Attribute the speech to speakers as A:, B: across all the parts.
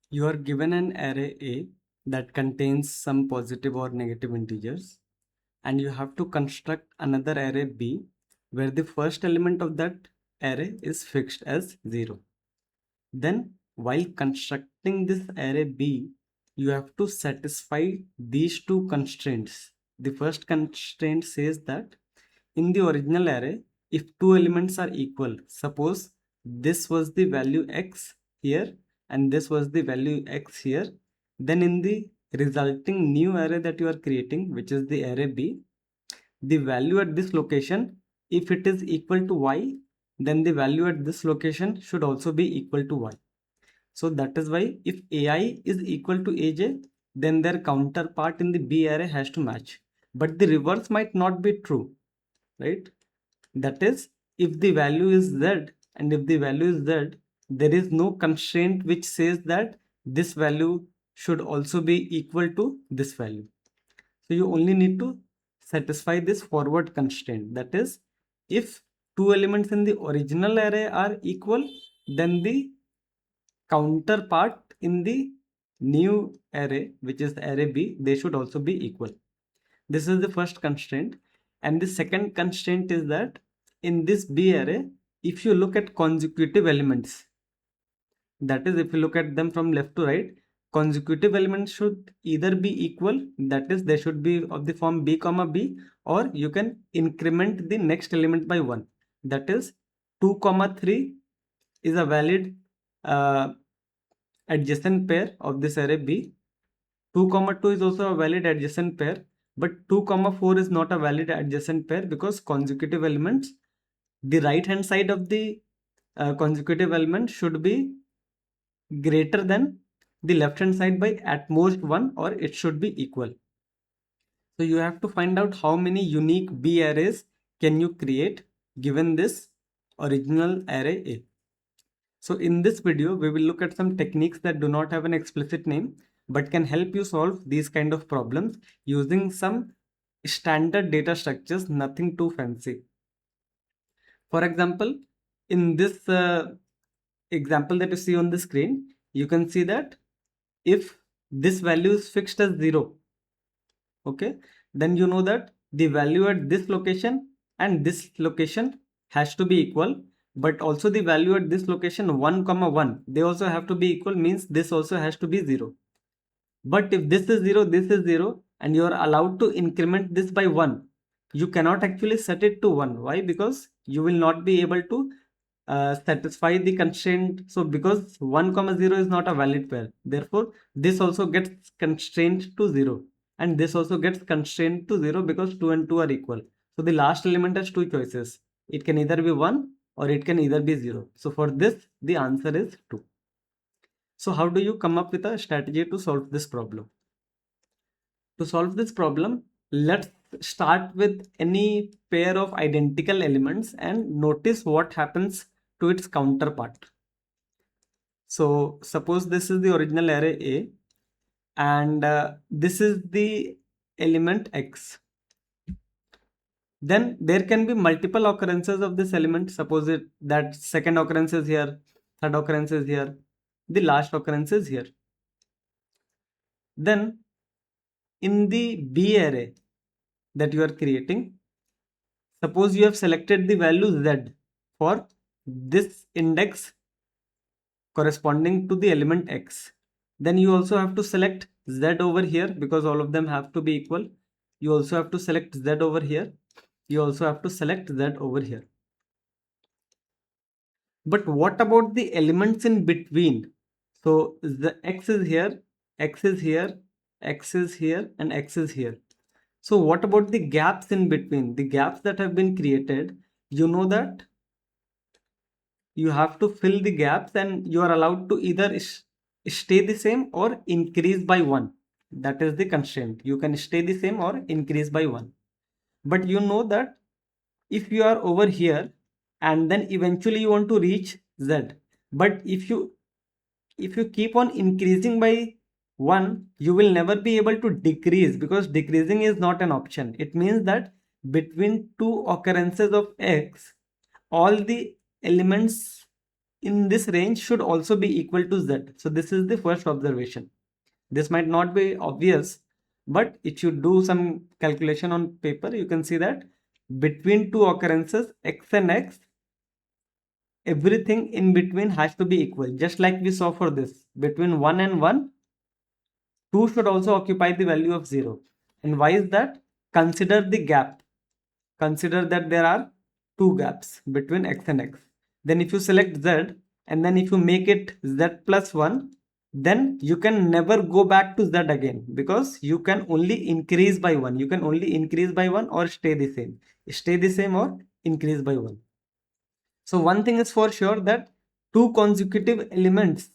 A: You are given an array A that contains some positive or negative integers, and you have to construct another array B where the first element of that array is fixed as 0. Then, while constructing this array B, you have to satisfy these two constraints. The first constraint says that in the original array, if two elements are equal, suppose this was the value x here and this was the value x here, then in the resulting new array that you are creating, which is the array B, the value at this location, if it is equal to y, then the value at this location should also be equal to y. So that is why if ai is equal to aj, then their counterpart in the B array has to match. But the reverse might not be true, right? That is, if the value is z and if the value is z, there is no constraint which says that this value should also be equal to this value. So you only need to satisfy this forward constraint. That is, if two elements in the original array are equal, then the counterpart in the new array, which is array B, they should also be equal. This is the first constraint. And the second constraint is that in this B array, if you look at consecutive elements, that is, if you look at them from left to right, consecutive elements should either be equal, that is, they should be of the form b comma b, or you can increment the next element by 1. That is, 2 comma 3 is a valid adjacent pair of this array B. 2 comma 2 is also a valid adjacent pair, but 2 comma 4 is not a valid adjacent pair because consecutive elements, the right hand side of the consecutive element should be greater than the left hand side by at most 1, or it should be equal. So you have to find out how many unique B arrays can you create given this original array A. So in this video, we will look at some techniques that do not have an explicit name but can help you solve these kind of problems using some standard data structures, nothing too fancy. For example, in this example that you see on the screen, you can see that if this value is fixed as 0, okay, then you know that the value at this location and this location has to be equal, but also the value at this location 1 comma 1, they also have to be equal, means this also has to be 0. But if this is 0, this is 0, and you are allowed to increment this by 1, you cannot actually set it to 1. Why? Because you will not be able to satisfy the constraint. So because 1 comma 0 is not a valid pair, therefore this also gets constrained to 0, and this also gets constrained to 0 because 2 and 2 are equal. So the last element has two choices. It can either be 1 or it can either be 0. So for this, the answer is 2. So how do you come up with a strategy to solve this problem? To solve this problem, let's start with any pair of identical elements and notice what happens to its counterpart. So suppose this is the original array A, and this is the element X. Then there can be multiple occurrences of this element. Suppose that second occurrence is here, third occurrence is here, the last occurrence is here. Then in the B array that you are creating, suppose you have selected the value Z for this index corresponding to the element X. Then you also have to select Z over here because all of them have to be equal. You also have to select Z over here. You also have to select Z over here. But what about the elements in between? So the X is here, X is here, X is here, and X is here. So what about the gaps in between? The gaps that have been created, you know that you have to fill the gaps and you are allowed to either stay the same or increase by 1. That is the constraint. You can stay the same or increase by 1. But you know that if you are over here and then eventually you want to reach Z, but if you keep on increasing by 1, you will never be able to decrease because decreasing is not an option. It means that between two occurrences of X, all the elements in this range should also be equal to z. So this is the first observation. This might not be obvious, but if you do some calculation on paper, you can see that between two occurrences, x and x, everything in between has to be equal. Just like we saw for this, between 1 and 1, 2 should also occupy the value of 0. And why is that? Consider the gap. Consider that there are two gaps between x and x. Then if you select z, and then if you make it z plus 1, then you can never go back to z again, because you can only increase by 1. You can only increase by 1 or stay the same. Stay the same or increase by 1. So one thing is for sure, that two consecutive elements,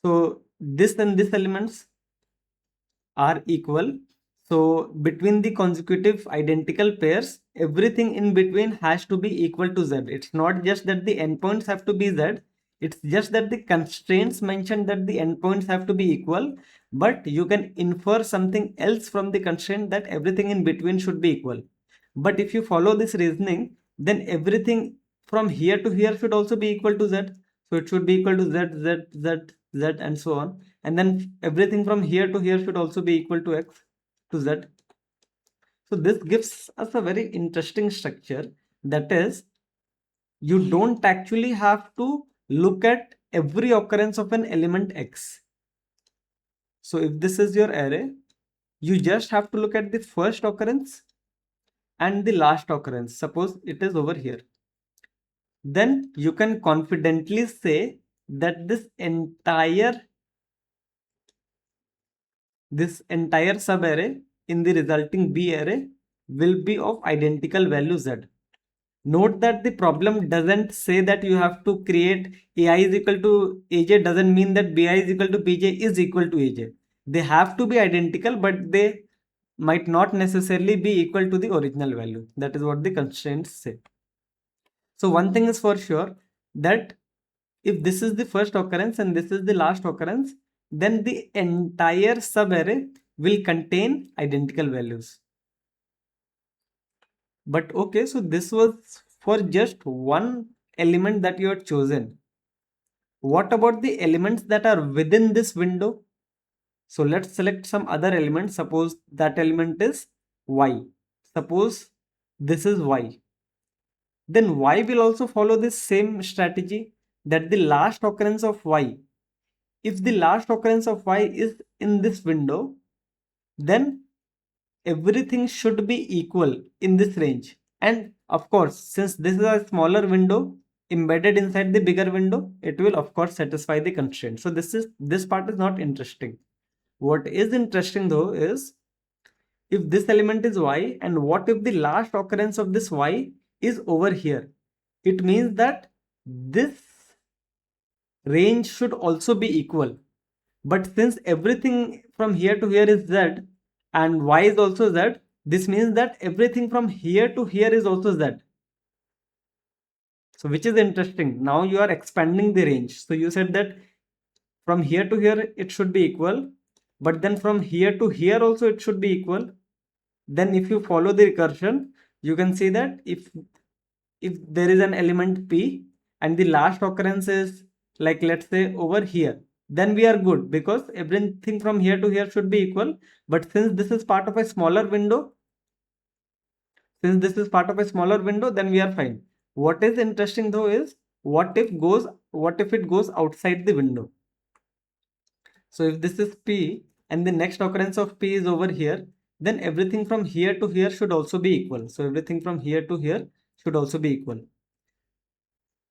A: so this and this elements are equal. So between the consecutive identical pairs, everything in between has to be equal to z. It's not just that the endpoints have to be z, it's just that the constraints mentioned that the endpoints have to be equal, but you can infer something else from the constraint, that everything in between should be equal. But if you follow this reasoning, then everything from here to here should also be equal to z. So it should be equal to z, and so on. And then everything from here to here should also be equal to x to z. So this gives us a very interesting structure, that is, you don't actually have to look at every occurrence of an element x. So if this is your array, you just have to look at the first occurrence and the last occurrence. Suppose it is over here. Then you can confidently say that this entire subarray in the resulting B array will be of identical value z. Note that the problem doesn't say that you have to create AI is equal to AJ, doesn't mean that BI is equal to BJ is equal to AJ. They have to be identical, but they might not necessarily be equal to the original value. That is what the constraints say. So one thing is for sure, that if this is the first occurrence and this is the last occurrence, then the entire subarray will contain identical values. But okay, so this was for just one element that you have chosen. What about the elements that are within this window? So let's select some other element. Suppose that element is y. Suppose this is y. Then y will also follow this same strategy, that the last occurrence of y, if the last occurrence of y is in this window, then everything should be equal in this range. And of course, since this is a smaller window embedded inside the bigger window, it will of course satisfy the constraint. So this part is not interesting. What is interesting though is, if this element is y, and what if the last occurrence of this y is over here? It means that this range should also be equal. But since everything from here to here is z and y is also z, this means that everything from here to here is also z. So which is interesting. Now you are expanding the range. So you said that from here to here it should be equal, but then from here to here also it should be equal. Then if you follow the recursion, you can see that if there is an element p and the last occurrence is, like, let's say over here, then we are good, because everything from here to here should be equal. But since this is part of a smaller window, then we are fine. What is interesting though is, what if it goes outside the window? So if this is p and the next occurrence of p is over here, then everything from here to here should also be equal. So everything from here to here should also be equal.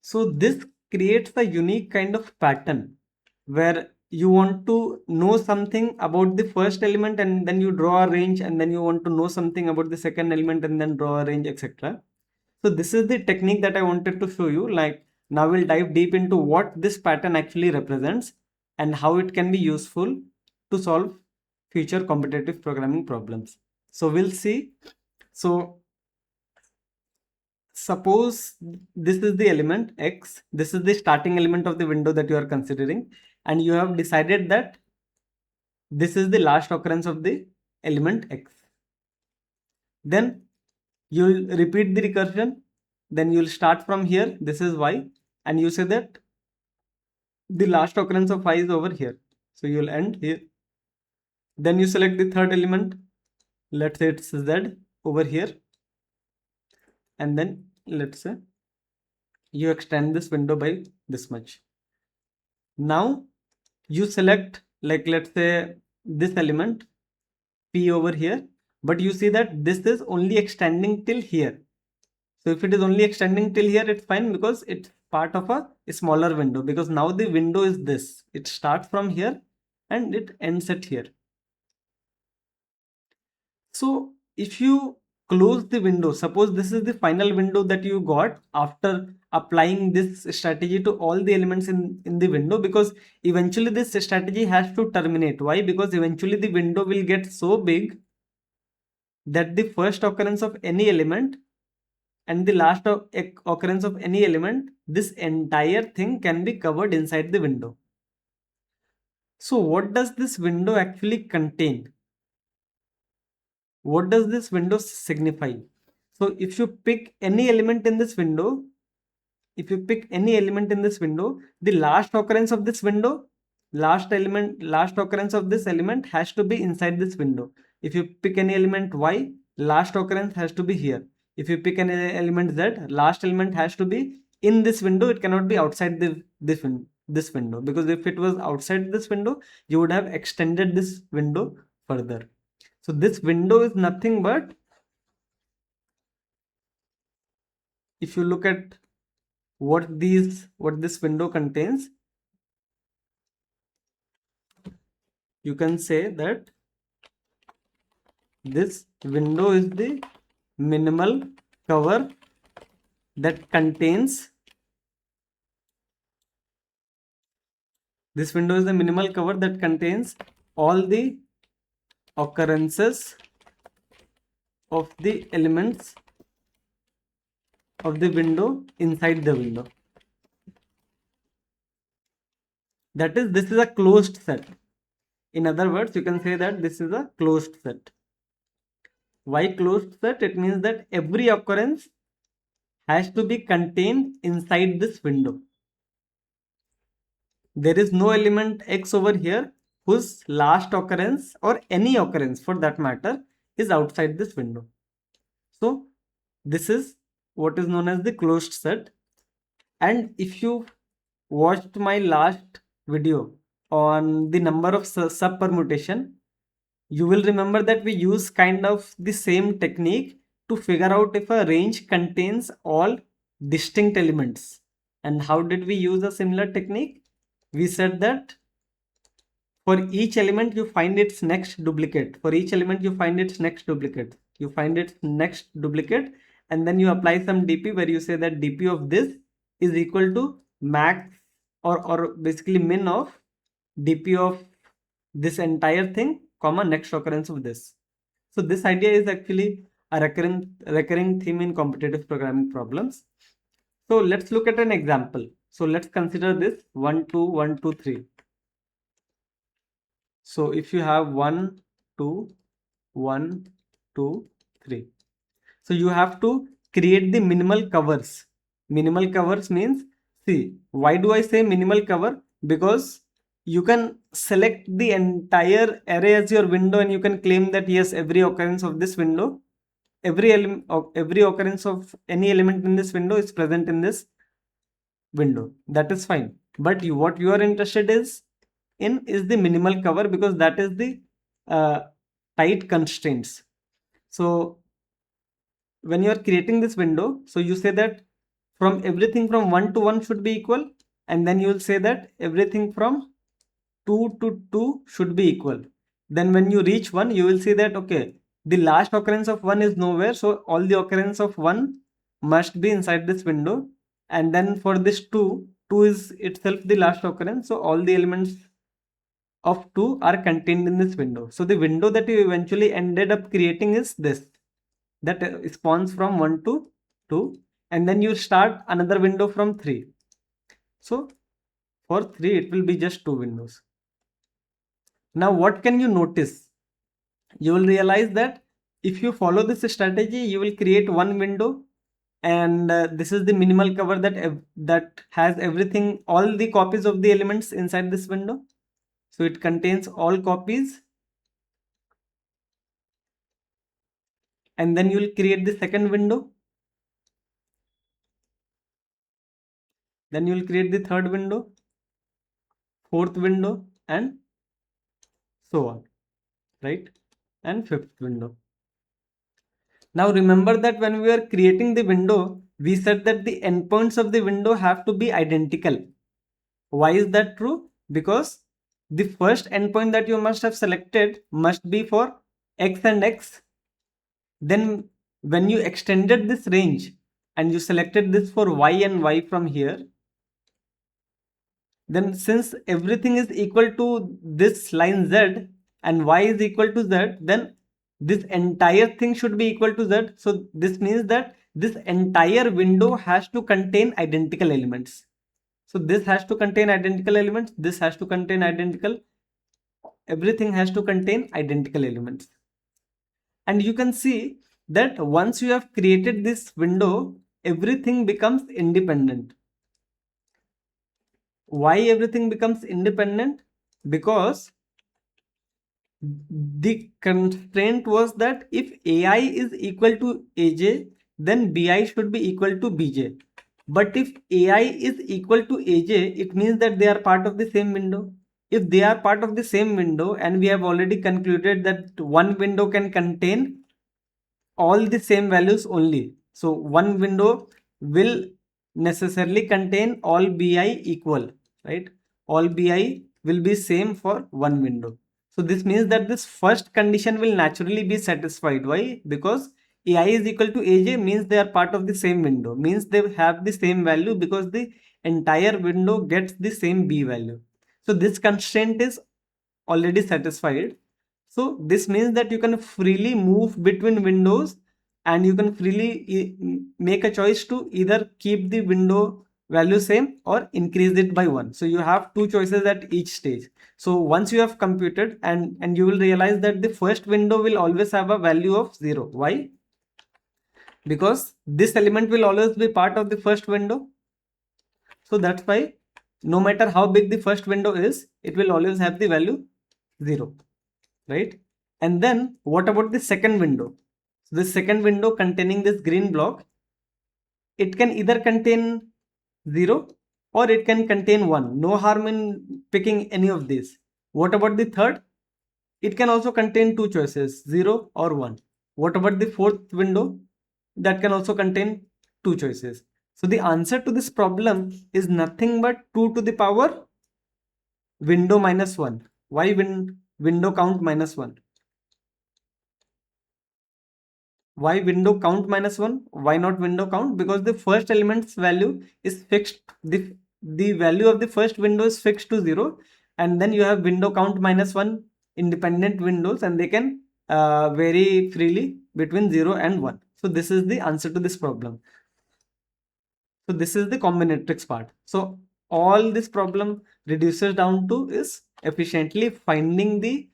A: So this creates a unique kind of pattern, where you want to know something about the first element and then you draw a range, and then you want to know something about the second element and then draw a range, etc. So this is the technique that I wanted to show you. Like, now we'll dive deep into what this pattern actually represents and how it can be useful to solve future competitive programming problems. So we'll see. So suppose this is the element x, this is the starting element of the window that you are considering, and you have decided that this is the last occurrence of the element x. Then you'll repeat the recursion, then you will start from here, this is y, and you say that the last occurrence of y is over here, so you will end here. Then you select the third element, let's say it's z over here, and then let's say you extend this window by this much. Now you select, like, let's say this element p over here, but you see that this is only extending till here. So if it is only extending till here, it's fine because it's part of a smaller window, because now the window is this, it starts from here and it ends at here. So if you close the window, suppose this is the final window that you got after applying this strategy to all the elements in the window, because eventually this strategy has to terminate. Why? Because eventually the window will get so big that the first occurrence of any element and the last occurrence of any element, this entire thing can be covered inside the window. So what does this window actually contain? What does this window signify? So if you pick any element in this window, the last occurrence of this window, last occurrence of this element has to be inside this window. If you pick any element y, last occurrence has to be here. If you pick an element z, last element has to be in this window. It cannot be outside this window, because if it was outside this window, you would have extended this window further. So this window is nothing but, if you look at what this window contains, you can say that this window is the minimal cover that contains all the occurrences of the elements of the window inside the window. That is, this is a closed set. In other words, you can say that this is a closed set. Why closed set? It means that every occurrence has to be contained inside this window. There is no element x over here whose last occurrence, or any occurrence for that matter, is outside this window. So this is what is known as the closed set. And if you watched my last video on the number of sub permutation, you will remember that we use kind of the same technique to figure out if a range contains all distinct elements. And how did we use a similar technique? We said that for each element you find its next duplicate. And then you apply some dp where you say that dp of this is equal to max, or basically min of dp of this entire thing, comma, next occurrence of this. So this idea is actually a recurring theme in competitive programming problems. So let's look at an example. So let's consider this 1 2 1 2 3. So if you have 1 2 1 2 3, so you have to create the minimal covers. Minimal covers means, see, why do I say minimal cover? Because you can select the entire array as your window and you can claim that yes, every occurrence of this window, every occurrence of any element in this window is present in this window. That is fine. But what you are interested in is the minimal cover, because that is the tight constraints. So when you are creating this window, so you say that from everything from 1 to 1 should be equal, and then you will say that everything from 2 to 2 should be equal. Then when you reach 1, you will see that okay, the last occurrence of 1 is nowhere, so all the occurrence of 1 must be inside this window. And then for this 2 is itself the last occurrence, so all the elements of 2 are contained in this window. So the window that you eventually ended up creating is this, that spawns from 1 to 2, and then you start another window from 3. So for 3 it will be just 2 windows. Now what can you notice? You will realize that if you follow this strategy, you will create one window and this is the minimal cover that has everything, all the copies of the elements inside this window. So it contains all copies. And then you will create the second window, then you will create the third window, fourth window, and so on, right? And fifth window. Now remember that when we are creating the window, we said that the endpoints of the window have to be identical. Why is that true? Because the first endpoint that you must have selected must be for x and x. Then when you extended this range and you selected this for y and y from here, then since everything is equal to this line z and y is equal to z, then this entire thing should be equal to z. So this means that this entire window has to contain identical elements. So this has to contain identical elements, this has to contain identical, everything has to contain identical elements. And you can see that once you have created this window, everything becomes independent. Why everything becomes independent? Because the constraint was that if AI is equal to AJ, then BI should be equal to BJ. But if AI is equal to AJ, it means that they are part of the same window. If they are part of the same window, and we have already concluded that one window can contain all the same values only. So one window will necessarily contain all BI equal, right? All BI will be same for one window. So this means that this first condition will naturally be satisfied. Why? Because AI is equal to AJ means they are part of the same window, means they have the same value because the entire window gets the same B value. So this constraint is already satisfied. So this means that you can freely move between windows and you can freely make a choice to either keep the window value same or increase it by one. So you have two choices at each stage. So once you have computed, and you will realize that the first window will always have a value of 0. Why? Because this element will always be part of the first window. So that's why no matter how big the first window is, it will always have the value 0, right? And then what about the second window? So the second window containing this green block, it can either contain 0 or it can contain 1. No harm in picking any of these. What about the third? It can also contain two choices, 0 or 1. What about the fourth window? That can also contain two choices. So the answer to this problem is nothing but 2 to the power window minus 1. Why window count minus 1? Why window count minus 1? Why not window count? Because the first element's value is fixed. The value of the first window is fixed to 0, and then you have window count minus 1 independent windows, and they can vary freely between 0 and 1. So this is the answer to this problem. So this is the combinatorics part. So all this problem reduces down to is efficiently finding the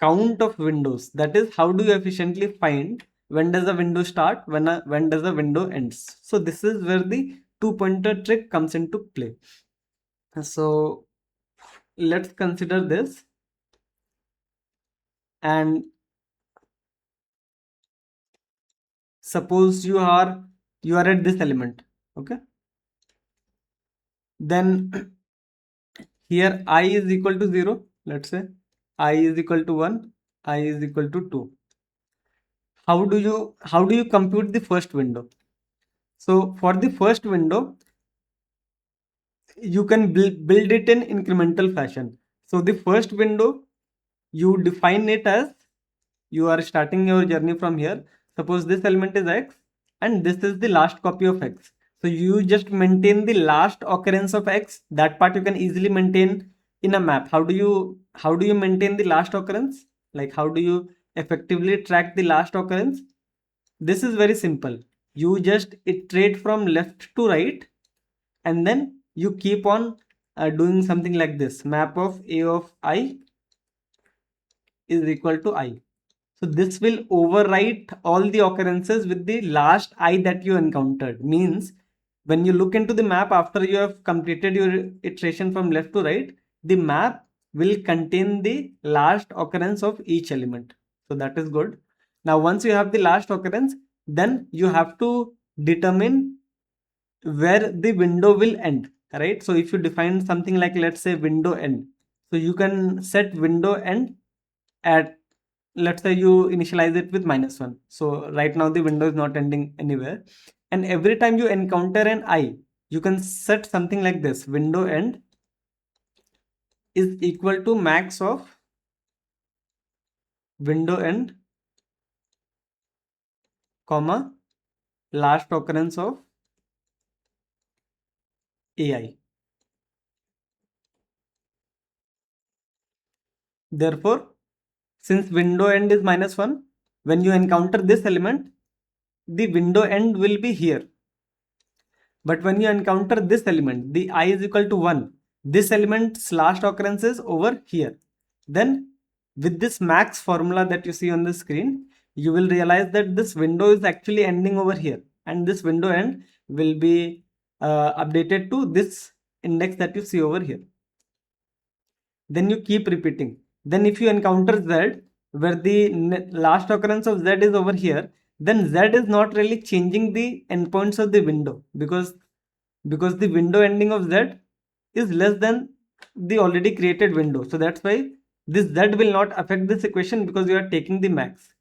A: count of windows. That is, how do you efficiently find when does a window start, when does a window ends. So this is where the two pointer trick comes into play. So let's consider this, and suppose you are at this element, okay? Then here I is equal to 0, let's say I is equal to 1, I is equal to 2. How do you compute the first window? So for the first window, you can build it in incremental fashion. So the first window, you define it as, you are starting your journey from here. Suppose this element is x and this is the last copy of x. So you just maintain the last occurrence of x. That part you can easily maintain in a map. How do you maintain the last occurrence? Like, how do you effectively track the last occurrence? This is very simple. You just iterate from left to right, and then you keep on doing something like this. Map of a of I is equal to I. So this will overwrite all the occurrences with the last I that you encountered. Means when you look into the map after you have completed your iteration from left to right, the map will contain the last occurrence of each element. So that is good. Now once you have the last occurrence, then you have to determine where the window will end, right? So if you define something like, let's say, window end, so you can set window end at, let's say you initialize it with -1. So right now the window is not ending anywhere, and every time you encounter an I, you can set something like this: window end is equal to max of window end comma last occurrence of AI. Therefore, since window end is -1, when you encounter this element, the window end will be here. But when you encounter this element, the I is equal to 1, this element's last occurrence is over here. Then with this max formula that you see on the screen, you will realize that this window is actually ending over here, and this window end will be updated to this index that you see over here. Then you keep repeating. Then if you encounter Z, where the last occurrence of Z is over here, then Z is not really changing the endpoints of the window, because the window ending of Z is less than the already created window. So that's why this Z will not affect this equation, because you are taking the max.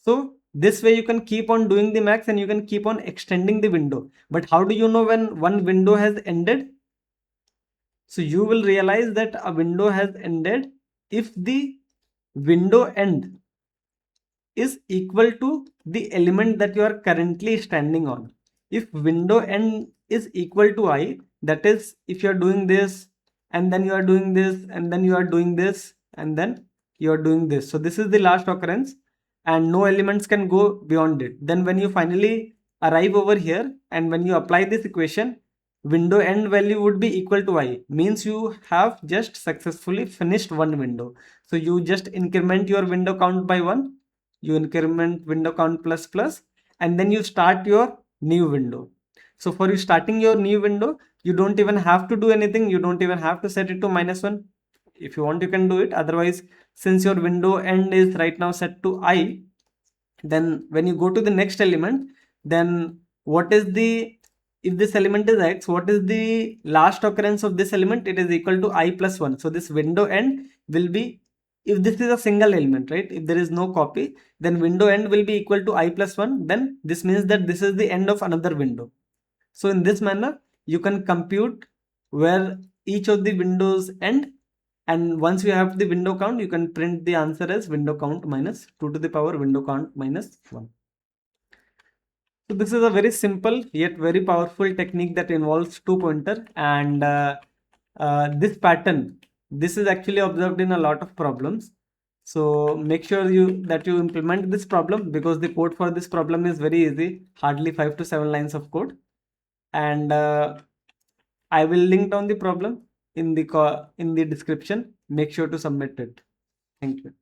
A: So this way you can keep on doing the max and you can keep on extending the window. But how do you know when one window has ended? So you will realize that a window has ended if the window end is equal to the element that you are currently standing on. If window end is equal to I, that is, if you are doing this and then you are doing this and then you are doing this and then you are doing this, so this is the last occurrence and no elements can go beyond it, then when you finally arrive over here and when you apply this equation, window end value would be equal to I, means you have just successfully finished one window. So you just increment your window count by 1, you increment window count plus plus, and then you start your new window. So for you starting your new window, you don't even have to do anything, you don't even have to set it to -1. If you want, you can do it. Otherwise, since your window end is right now set to I, then when you go to the next element, then what is the, if this element is X, what is the last occurrence of this element? It is equal to I plus 1. So this window end will be, if this is a single element, right, if there is no copy, then window end will be equal to I plus 1. Then this means that this is the end of another window. So in this manner, you can compute where each of the windows end, and once you have the window count, you can print the answer as window count minus 2 to the power window count minus 1. So this is a very simple yet very powerful technique that involves two pointer, and this pattern, this is actually observed in a lot of problems. So make sure that you implement this problem, because the code for this problem is very easy, hardly 5 to 7 lines of code, and I will link down the problem in the description. Make sure to submit it. Thank you.